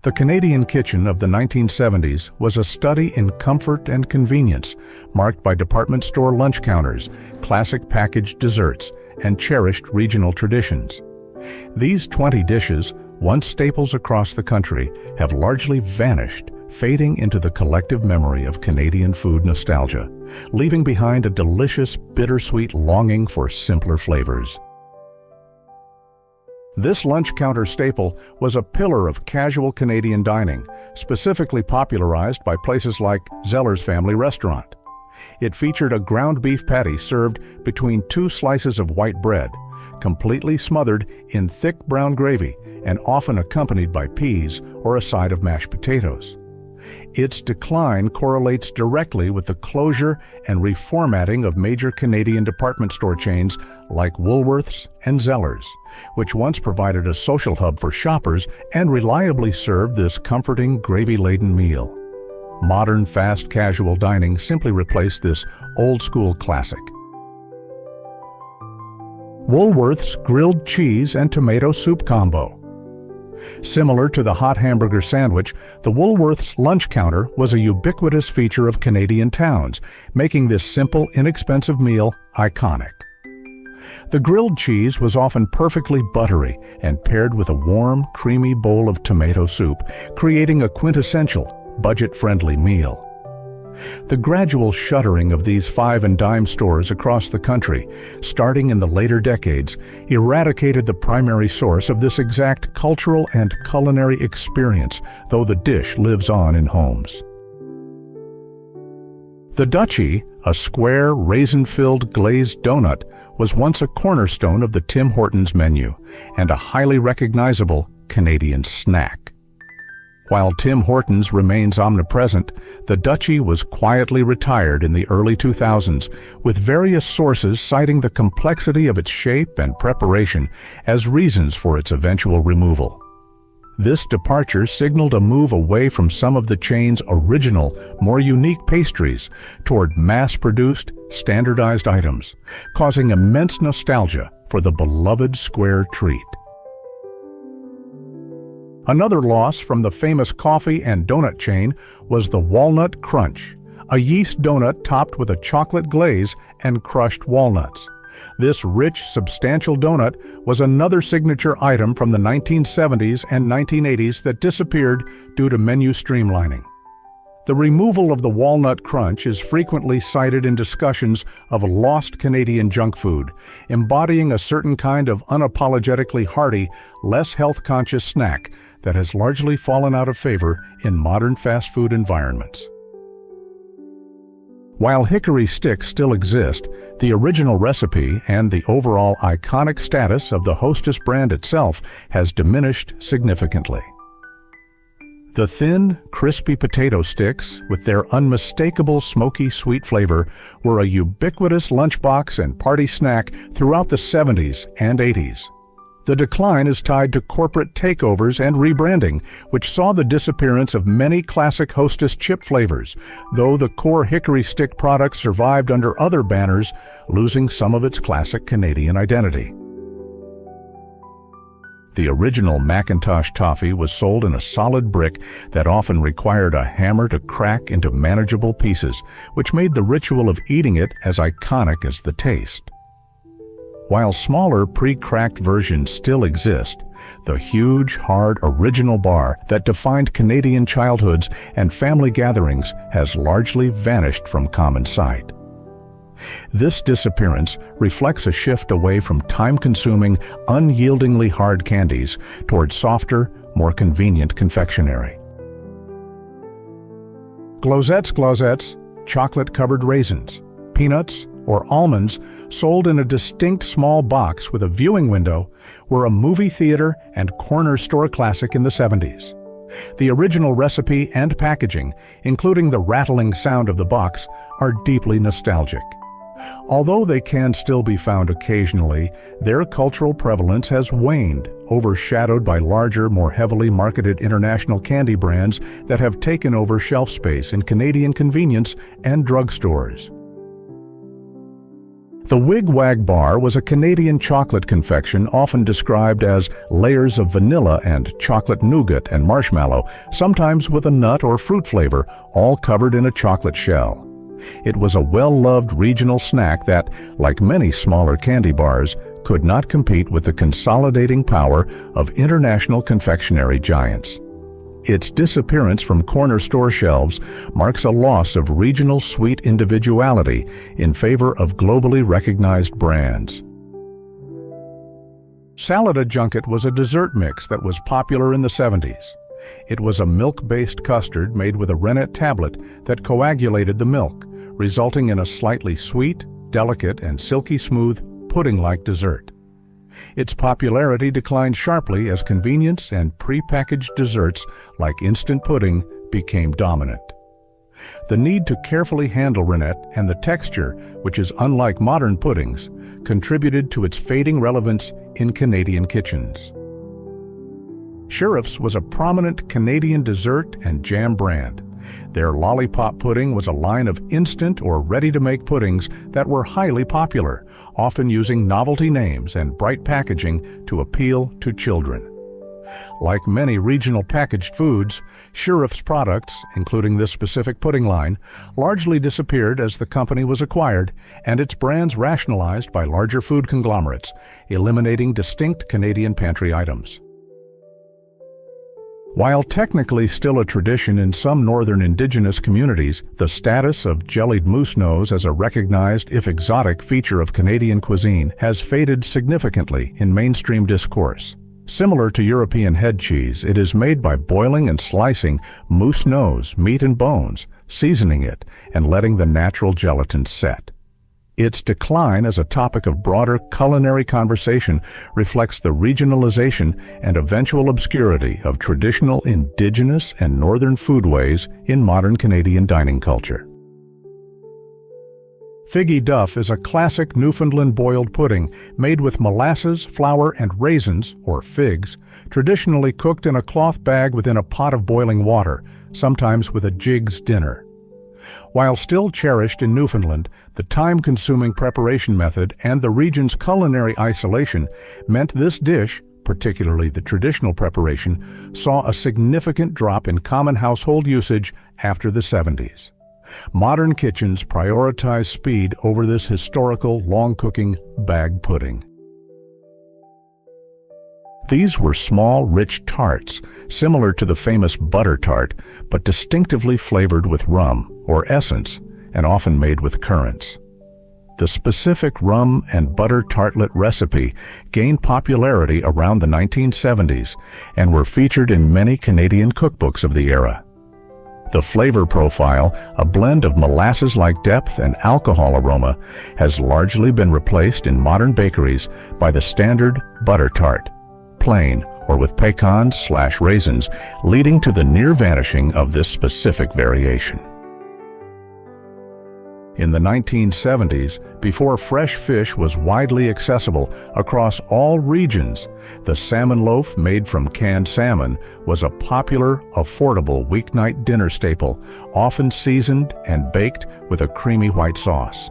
The Canadian kitchen of the 1970s was a study in comfort and convenience, marked by department store lunch counters, classic packaged desserts, and cherished regional traditions. These 20 dishes, once staples across the country, have largely vanished, fading into the collective memory of Canadian food nostalgia, leaving behind a delicious, bittersweet longing for simpler flavors. This lunch counter staple was a pillar of casual Canadian dining, specifically popularized by places like Zeller's Family Restaurant. It featured a ground beef patty served between two slices of white bread, completely smothered in thick brown gravy and often accompanied by peas or a side of mashed potatoes. Its decline correlates directly with the closure and reformatting of major Canadian department store chains like Woolworths and Zellers, which once provided a social hub for shoppers and reliably served this comforting, gravy-laden meal. Modern fast casual dining simply replaced this old-school classic. Woolworth's grilled cheese and tomato soup combo. Similar to the hot hamburger sandwich, the Woolworth's lunch counter was a ubiquitous feature of Canadian towns, making this simple, inexpensive meal iconic. The grilled cheese was often perfectly buttery and paired with a warm, creamy bowl of tomato soup, creating a quintessential, budget-friendly meal. The gradual shuttering of these five and dime stores across the country, starting in the later decades, eradicated the primary source of this exact cultural and culinary experience, though the dish lives on in homes. The Dutchie, a square, raisin-filled glazed donut, was once a cornerstone of the Tim Hortons menu and a highly recognizable Canadian snack. While Tim Hortons remains omnipresent, the Dutchie was quietly retired in the early 2000s, with various sources citing the complexity of its shape and preparation as reasons for its eventual removal. This departure signaled a move away from some of the chain's original, more unique pastries toward mass-produced, standardized items, causing immense nostalgia for the beloved square treat. Another loss from the famous coffee and donut chain was the Walnut Crunch, a yeast donut topped with a chocolate glaze and crushed walnuts. This rich, substantial donut was another signature item from the 1970s and 1980s that disappeared due to menu streamlining. The removal of the Walnut Crunch is frequently cited in discussions of lost Canadian junk food, embodying a certain kind of unapologetically hearty, less health-conscious snack that has largely fallen out of favor in modern fast food environments. While Hickory sticks still exist, the original recipe and the overall iconic status of the Hostess brand itself has diminished significantly. The thin, crispy potato sticks, with their unmistakable smoky sweet flavor, were a ubiquitous lunchbox and party snack throughout the 70s and 80s. The decline is tied to corporate takeovers and rebranding, which saw the disappearance of many classic Hostess chip flavors, though the core Hickory stick product survived under other banners, losing some of its classic Canadian identity. The original Mackintosh toffee was sold in a solid brick that often required a hammer to crack into manageable pieces, which made the ritual of eating it as iconic as the taste. While smaller pre-cracked versions still exist, the huge, hard, original bar that defined Canadian childhoods and family gatherings has largely vanished from common sight. This disappearance reflects a shift away from time-consuming, unyieldingly hard candies toward softer, more convenient confectionery. Glosettes Glosettes, chocolate-covered raisins, peanuts, or almonds sold in a distinct small box with a viewing window were a movie theater and corner store classic in the 70s. The original recipe and packaging, including the rattling sound of the box, are deeply nostalgic. Although they can still be found occasionally, their cultural prevalence has waned, overshadowed by larger, more heavily marketed international candy brands that have taken over shelf space in Canadian convenience and drugstores. The Wig Wag Bar was a Canadian chocolate confection often described as layers of vanilla and chocolate nougat and marshmallow, sometimes with a nut or fruit flavor, all covered in a chocolate shell. It was a well-loved regional snack that, like many smaller candy bars, could not compete with the consolidating power of international confectionery giants. Its disappearance from corner store shelves marks a loss of regional sweet individuality in favor of globally recognized brands. Salada Junket was a dessert mix that was popular in the 70s. It was a milk-based custard made with a rennet tablet that coagulated the milk, resulting in a slightly sweet, delicate, and silky smooth pudding-like dessert. Its popularity declined sharply as convenience and pre-packaged desserts like instant pudding became dominant. The need to carefully handle rennet and the texture, which is unlike modern puddings, contributed to its fading relevance in Canadian kitchens. Shirriff's was a prominent Canadian dessert and jam brand. Their lollipop pudding was a line of instant or ready-to-make puddings that were highly popular, often using novelty names and bright packaging to appeal to children. Like many regional packaged foods, Shirriff's products, including this specific pudding line, largely disappeared as the company was acquired and its brands rationalized by larger food conglomerates, eliminating distinct Canadian pantry items. While technically still a tradition in some northern indigenous communities, the status of jellied moose nose as a recognized, if exotic, feature of Canadian cuisine has faded significantly in mainstream discourse. Similar to European head cheese, it is made by boiling and slicing moose nose, meat and bones, seasoning it, and letting the natural gelatin set. Its decline as a topic of broader culinary conversation reflects the regionalization and eventual obscurity of traditional Indigenous and Northern foodways in modern Canadian dining culture. Figgy Duff is a classic Newfoundland boiled pudding made with molasses, flour, and raisins, or figs, traditionally cooked in a cloth bag within a pot of boiling water, sometimes with a jig's dinner. While still cherished in Newfoundland, the time-consuming preparation method and the region's culinary isolation meant this dish, particularly the traditional preparation, saw a significant drop in common household usage after the 70s. Modern kitchens prioritize speed over this historical, long-cooking bag pudding. These were small, rich tarts, similar to the famous butter tart, but distinctively flavored with rum, or essence, and often made with currants. The specific rum and butter tartlet recipe gained popularity around the 1970s and were featured in many Canadian cookbooks of the era. The flavor profile, a blend of molasses-like depth and alcohol aroma, has largely been replaced in modern bakeries by the standard butter tart, plain or with pecans/raisins, leading to the near vanishing of this specific variation. In the 1970s, before fresh fish was widely accessible across all regions, the salmon loaf made from canned salmon was a popular, affordable weeknight dinner staple, often seasoned and baked with a creamy white sauce.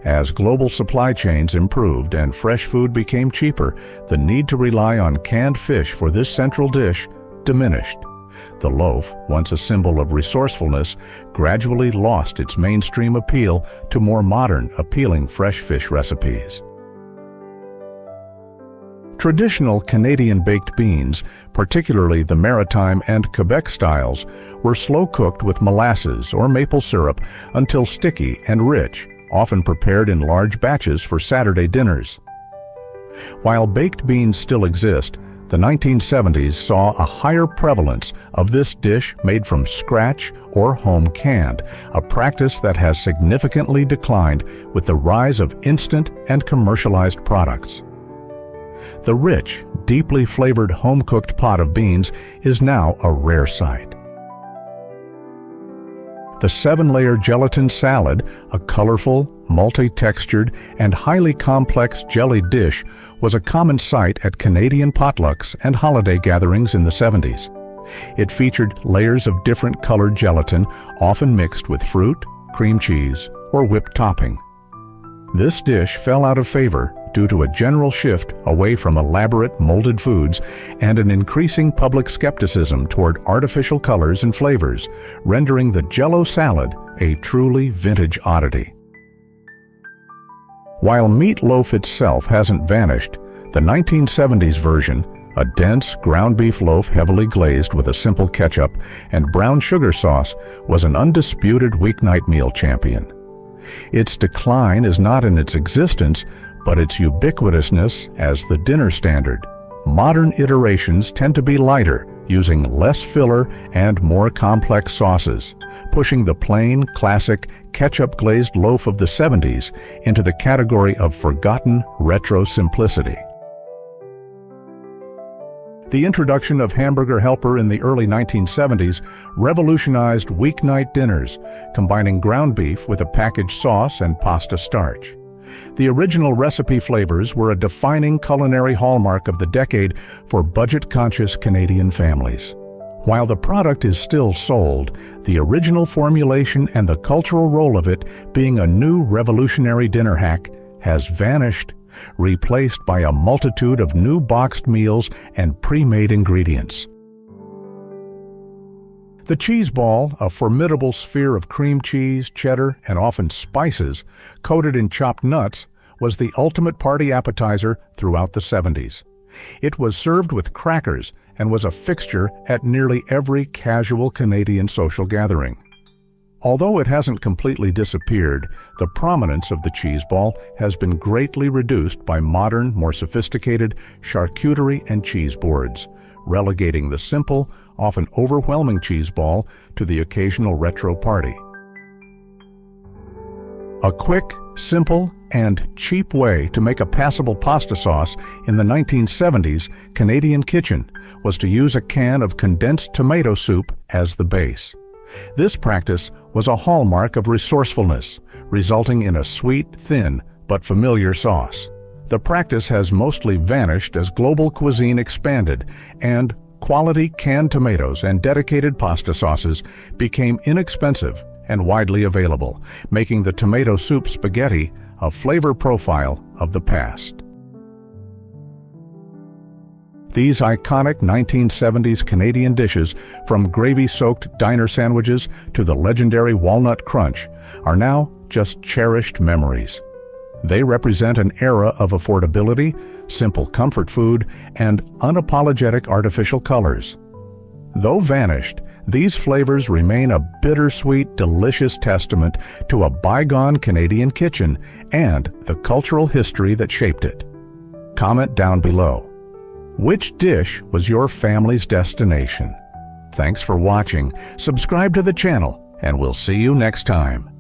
As global supply chains improved and fresh food became cheaper, the need to rely on canned fish for this central dish diminished. The loaf, once a symbol of resourcefulness, gradually lost its mainstream appeal to more modern, appealing fresh fish recipes. Traditional Canadian baked beans, particularly the Maritime and Quebec styles, were slow-cooked with molasses or maple syrup until sticky and rich, often prepared in large batches for Saturday dinners. While baked beans still exist, the 1970s saw a higher prevalence of this dish made from scratch or home canned, a practice that has significantly declined with the rise of instant and commercialized products. The rich, deeply flavored home-cooked pot of beans is now a rare sight. The 7-layer gelatin salad, a colorful, multi-textured, and highly complex jellied dish, was a common sight at Canadian potlucks and holiday gatherings in the 70s. It featured layers of different colored gelatin, often mixed with fruit, cream cheese, or whipped topping. This dish fell out of favor due to a general shift away from elaborate molded foods and an increasing public skepticism toward artificial colors and flavors, rendering the Jell-O salad a truly vintage oddity. While meatloaf itself hasn't vanished, the 1970s version, a dense ground beef loaf heavily glazed with a simple ketchup and brown sugar sauce, was an undisputed weeknight meal champion. Its decline is not in its existence, but its ubiquitousness as the dinner standard. Modern iterations tend to be lighter, using less filler and more complex sauces, pushing the plain, classic, ketchup-glazed loaf of the 70s into the category of forgotten retro simplicity. The introduction of Hamburger Helper in the early 1970s revolutionized weeknight dinners, combining ground beef with a packaged sauce and pasta starch. The original recipe flavors were a defining culinary hallmark of the decade for budget-conscious Canadian families. While the product is still sold, the original formulation and the cultural role of it being a new revolutionary dinner hack has vanished, replaced by a multitude of new boxed meals and pre-made ingredients. The cheese ball, a formidable sphere of cream cheese, cheddar, and often spices, coated in chopped nuts, was the ultimate party appetizer throughout the 70s. It was served with crackers and was a fixture at nearly every casual Canadian social gathering. Although it hasn't completely disappeared, the prominence of the cheese ball has been greatly reduced by modern, more sophisticated charcuterie and cheese boards, relegating the simple, often overwhelming cheese ball to the occasional retro party. A quick, simple, and cheap way to make a passable pasta sauce in the 1970s Canadian kitchen was to use a can of condensed tomato soup as the base. This practice was a hallmark of resourcefulness, resulting in a sweet, thin, but familiar sauce. The practice has mostly vanished as global cuisine expanded and quality canned tomatoes and dedicated pasta sauces became inexpensive and widely available, making the tomato soup spaghetti a flavor profile of the past. These iconic 1970s Canadian dishes, from gravy-soaked diner sandwiches to the legendary Walnut Crunch, are now just cherished memories. They represent an era of affordability, simple comfort food, and unapologetic artificial colors. Though vanished, these flavors remain a bittersweet, delicious testament to a bygone Canadian kitchen and the cultural history that shaped it. Comment down below. Which dish was your family's destination? Thanks for watching, subscribe to the channel, and we'll see you next time.